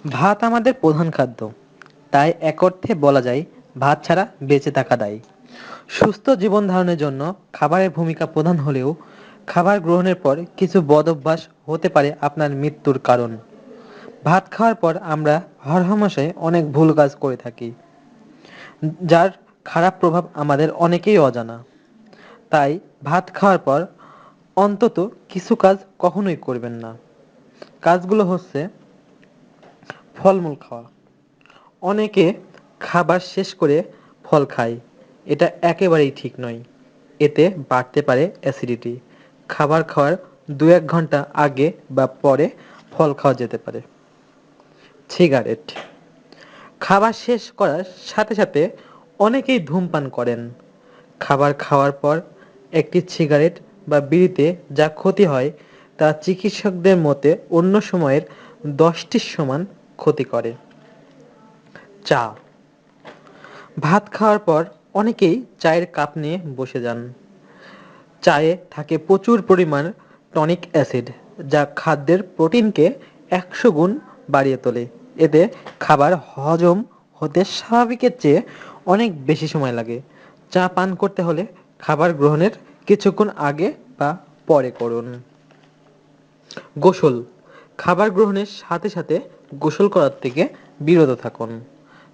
ভাত আমাদের প্রধান খাদ্য, তাই এক অর্থে বলা যায় ভাত ছাড়া বেঁচে থাকা দায়। সুস্থ জীবন ধারণের জন্য খাবারের ভূমিকা প্রধান হলেও খাবার গ্রহণের পর কিছু বদঅভ্যাস হতে পারে আপনার মৃত্যুর কারণ। ভাত খাওয়ার পর আমরা হরহামেশাই অনেক ভুল কাজ করে থাকি, যার খারাপ প্রভাব আমাদের অনেকেই অজানা। তাই ভাত খাওয়ার পর অন্তত কিছু কাজ কখনোই করবেন না। কাজগুলো হচ্ছে: ফলমূল খাওয়া। অনেকে খাবার শেষ করে ফল খায়। এটা একেবারেই ঠিক নয়। এতে বাড়তে পারে অ্যাসিডিটি। খাবার খাওয়ার ২-১ ঘন্টা আগে বা পরে ফল খাওয়া যেতে পারে। সিগারেট। খাবার শেষ করার সাথে সাথে অনেকেই ধূমপান করেন। খাবার খাওয়ার পর একটি সিগারেট বা বিড়িতে যা ক্ষতি হয় তা চিকিৎসকদের মতে অন্য সময়ের ১০টির সমান ক্ষতি করে। চা। ভাত খাওয়ার পর অনেকেই চায়ের কাপ নিয়ে বসে যান। চায়ে থাকে প্রচুর পরিমাণ টনিক অ্যাসিড, যা খাদ্যের প্রোটিনকে ১০০ গুণ বাড়িয়ে তোলে। এতে খাবার হজম হতে স্বাভাবিকের চেয়ে অনেক বেশি সময় লাগে। চা পান করতে হলে খাবার গ্রহণের কিছুক্ষণ আগে বা পরে করুন। গোসল। খাবার গ্রহণের সাথে সাথে গোসল করার থেকে বিরত থাকুন।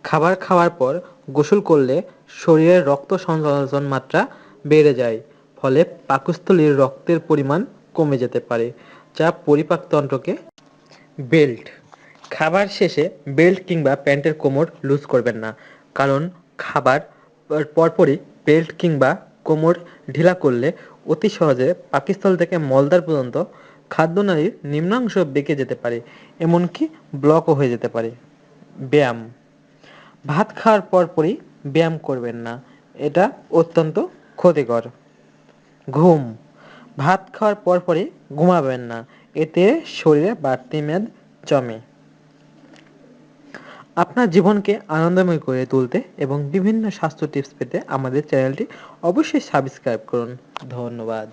খাবার খাওয়ার পর গোসল করলে শরীরের রক্ত সঞ্চালন মাত্রা বেড়ে যায়, ফলে পাকস্থলীর রক্তের পরিমাণ কমে যেতে পারে, যা পরিপাকতন্ত্রকে। বেল্ট। খাবার শেষে বেল্ট কিংবা প্যান্টের কোমর লুজ করবেন না, কারণ খাবার পরপরই বেল্ট কিংবা কোমর ঢিলা করলে অতি সহজে পাকস্থলী থেকে মলদ্বার পর্যন্ত খাদ্যনালীর নিম্নাংশ বেঁকে যেতে পারে, এমনকি ব্লকও হয়ে যেতে পারে। ব্যায়াম। ভাত খাওয়ার পরপরই ব্যায়াম করবেন না, এটা অত্যন্ত ক্ষতিকর। ঘুম। ভাত খাওয়ার পরপরই ঘুমাবেন না, এতে শরীরে বাড়তি মেদ জমে। আপনার জীবনকে আনন্দময় করে তুলতে এবং বিভিন্ন স্বাস্থ্য টিপস পেতে আমাদের চ্যানেলটি অবশ্যই সাবস্ক্রাইব করুন। ধন্যবাদ।